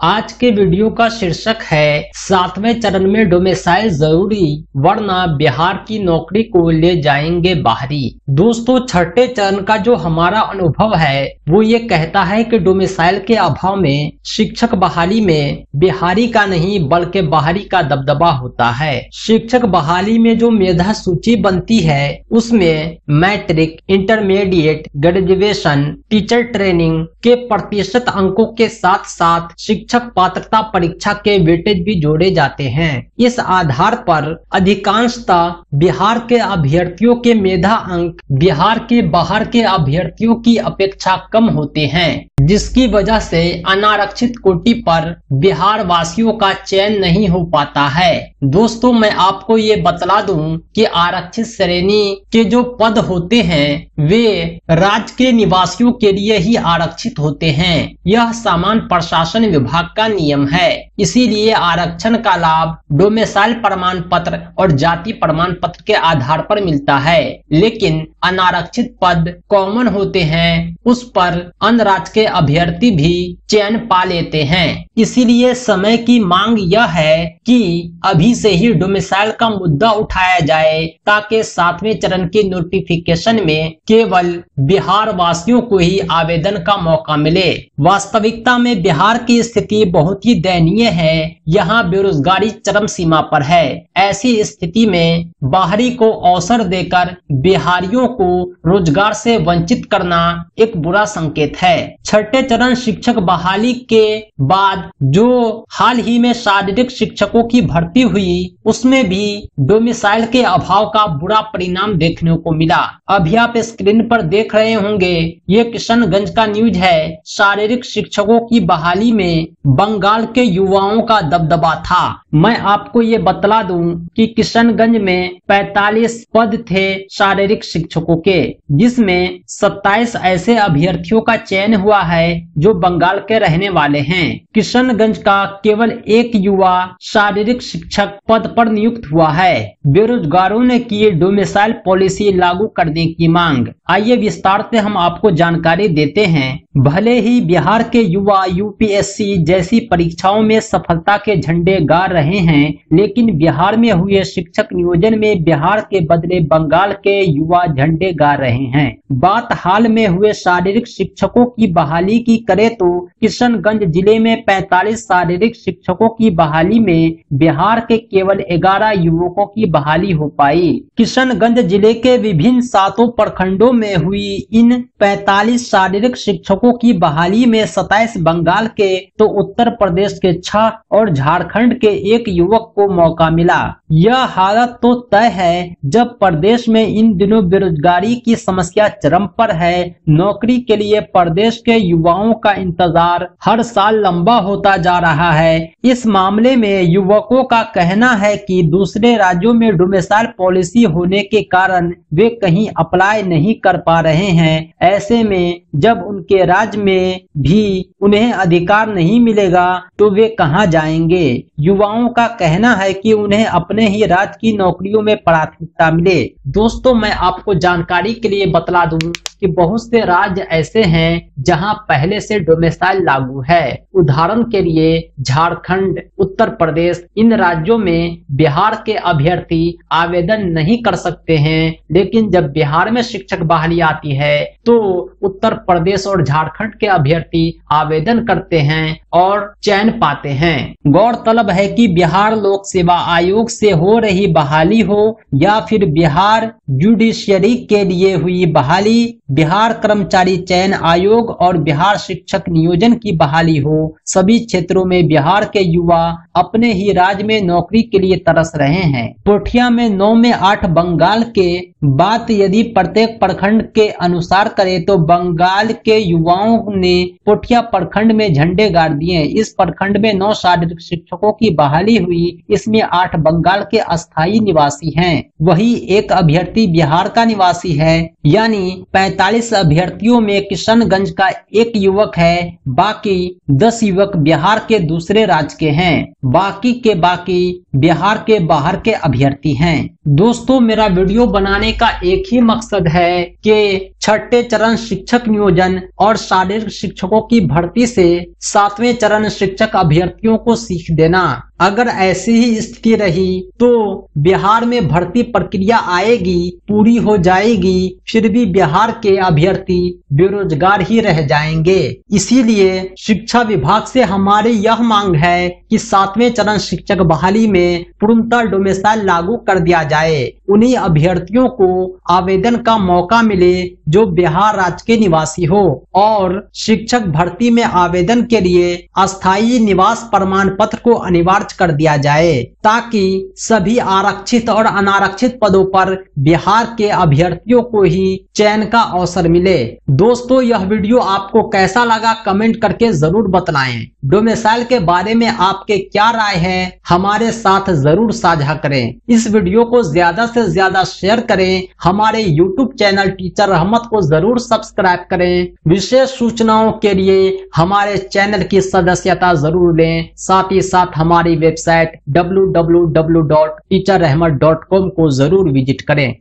आज के वीडियो का शीर्षक है 7वें चरण में डोमिसाइल जरूरी वरना बिहार की नौकरी को ले जाएंगे बाहरी। दोस्तों, छठे चरण का जो हमारा अनुभव है वो ये कहता है कि डोमिसाइल के अभाव में शिक्षक बहाली में बिहारी का नहीं बल्कि बाहरी का दबदबा होता है। शिक्षक बहाली में जो मेधा सूची बनती है उसमें matric, intermediate, graduation, teacher training के प्रतिशत अंकों के साथ साथ शिक्षक पात्रता परीक्षा के वेटेज भी जोड़े जाते हैं। इस आधार पर अधिकांशतः बिहार के अभ्यर्थियों के मेधा अंक बिहार के बाहर के अभ्यर्थियों की अपेक्षा कम होते हैं, जिसकी वजह से अनारक्षित कोटि पर बिहार वासियों का चयन नहीं हो पाता है। दोस्तों, मैं आपको ये बतला दूं कि आरक्षित श्रेणी के जो पद होते हैं वे राज्य के निवासियों के लिए ही आरक्षित होते हैं। यह सामान्य प्रशासन विभाग का नियम है। इसीलिए आरक्षण का लाभ डोमिसाइल प्रमाण पत्र और जाति प्रमाण पत्र के आधार पर मिलता है, लेकिन अनारक्षित पद कॉमन होते हैं, उस पर अन्य राज्य के अभ्यर्थी भी चयन पा लेते हैं। इसीलिए समय की मांग यह है कि अभी से ही डोमिसाइल का मुद्दा उठाया जाए ताकि 7वें चरण के नोटिफिकेशन में केवल बिहार वासियों को ही आवेदन का मौका मिले। वास्तविकता में बिहार की स्थिति बहुत ही दयनीय है। यहाँ बेरोजगारी चरम सीमा पर है। ऐसी स्थिति में बाहरी को अवसर देकर बिहारियों को रोजगार से वंचित करना एक बुरा संकेत है। छठे चरण शिक्षक बहाली के बाद जो हाल ही में शारीरिक शिक्षकों की भर्ती हुई उसमें भी डोमिसाइल के अभाव का बुरा परिणाम देखने को मिला। अभी आप स्क्रीन पर देख रहे होंगे, ये किशनगंज का न्यूज है। शारीरिक शिक्षकों की बहाली में बंगाल के युवाओं का दबदबा था। मैं आपको ये बतला दूं कि किशनगंज में 45 पद थे शारीरिक शिक्षकों के, जिसमें 27 ऐसे अभ्यर्थियों का चयन हुआ है जो बंगाल के रहने वाले हैं। किशनगंज का केवल एक युवा शारीरिक शिक्षक पद पर नियुक्त हुआ है। बेरोजगारों ने की डोमिसाइल पॉलिसी लागू करने की मांग। आइए विस्तार से हम आपको जानकारी देते हैं। भले ही बिहार के युवा यूपीएससी जैसी परीक्षाओं में सफलता के झंडे गाड़ रहे हैं, लेकिन बिहार में हुए शिक्षक नियोजन में बिहार के बदले बंगाल के युवा झंडे गाड़ रहे हैं। बात हाल में हुए शारीरिक शिक्षकों की बहाली की करें तो किशनगंज जिले में 45 शारीरिक शिक्षकों की बहाली में बिहार के केवल 11 युवकों की बहाली हो पाई। किशनगंज जिले के विभिन्न 7 प्रखंडों में हुई इन 45 शारीरिक शिक्षकों की बहाली में 27 बंगाल के तो उत्तर प्रदेश के 6 और झारखंड के 1 युवक को मौका मिला। यह हालत तो तय है जब प्रदेश में इन दिनों बेरोजगारी की समस्या चरम पर है। नौकरी के लिए प्रदेश के युवाओं का इंतजार हर साल लंबा होता जा रहा है। इस मामले में युवकों का कहना है कि दूसरे राज्यों में डोमिसाइल पॉलिसी होने के कारण वे कहीं अप्लाई नहीं कर पा रहे हैं। ऐसे में जब उनके राज्य में भी उन्हें अधिकार नहीं मिलेगा तो वे कहां जाएंगे। युवाओं का कहना है कि उन्हें अपने ही राज्य की नौकरियों में प्राथमिकता मिले। दोस्तों, मैं आपको जानकारी के लिए बतला दूं कि बहुत से राज्य ऐसे हैं जहां पहले से डोमिसाइल लागू है। उदाहरण के लिए झारखंड, उत्तर प्रदेश, इन राज्यों में बिहार के अभ्यर्थी आवेदन नहीं कर सकते हैं, लेकिन जब बिहार में शिक्षक बहाली आती है तो उत्तर प्रदेश और झारखंड के अभ्यर्थी आवेदन करते हैं और चयन पाते हैं। गौरतलब है कि बिहार लोक सेवा आयोग से हो रही बहाली हो या फिर बिहार जुडिशियरी के लिए हुई बहाली, बिहार कर्मचारी चयन आयोग और बिहार शिक्षक नियोजन की बहाली हो, सभी क्षेत्रों में बिहार के युवा अपने ही राज्य में नौकरी के लिए तरस रहे हैं। पोठिया में 9 में 8 बंगाल के बात यदि प्रत्येक प्रखंड के अनुसार करें तो बंगाल के युवाओं ने पोठिया प्रखंड में झंडे गाड़ दिए। इस प्रखंड में 9 शारीरिक शिक्षकों की बहाली हुई, इसमें 8 बंगाल के अस्थायी निवासी हैं, वही एक अभ्यर्थी बिहार का निवासी है। यानी 45 अभ्यर्थियों में किशनगंज का 1 युवक है, बाकी 10 युवक बिहार के दूसरे राज्य के हैं। बाकी के बाकी बिहार के बाहर के अभ्यर्थी हैं। दोस्तों, मेरा वीडियो बनाने का एक ही मकसद है कि छठे चरण शिक्षक नियोजन और शारीरिक शिक्षकों की भर्ती से 7वें 7वें चरण शिक्षक अभ्यर्थियों को सीख देना। अगर ऐसी ही स्थिति रही तो बिहार में भर्ती प्रक्रिया आएगी, पूरी हो जाएगी, फिर भी बिहार के अभ्यर्थी बेरोजगार ही रह जाएंगे। इसीलिए शिक्षा विभाग से हमारी यह मांग है कि 7वें चरण शिक्षक बहाली में पूर्णतः डोमिसाइल लागू कर दिया जाए। उन्हीं अभ्यर्थियों को आवेदन का मौका मिले जो बिहार राज्य के निवासी हो और शिक्षक भर्ती में आवेदन के लिए अस्थायी निवास प्रमाण पत्र को अनिवार्य कर दिया जाए, ताकि सभी आरक्षित और अनारक्षित पदों पर बिहार के अभ्यर्थियों को ही चयन का अवसर मिले। दोस्तों, यह वीडियो आपको कैसा लगा कमेंट करके जरूर बतलाएं। डोमिसाइल के बारे में आपके क्या राय है हमारे साथ जरूर साझा करें। इस वीडियो को ज्यादा से ज्यादा शेयर करें। हमारे YouTube चैनल टीचर रहमत को जरूर सब्सक्राइब करें। विशेष सूचनाओं के लिए हमारे चैनल की सदस्यता जरूर लें। साथ ही साथ हमारी वेबसाइट www.teacherrahmat.com को जरूर विजिट करें।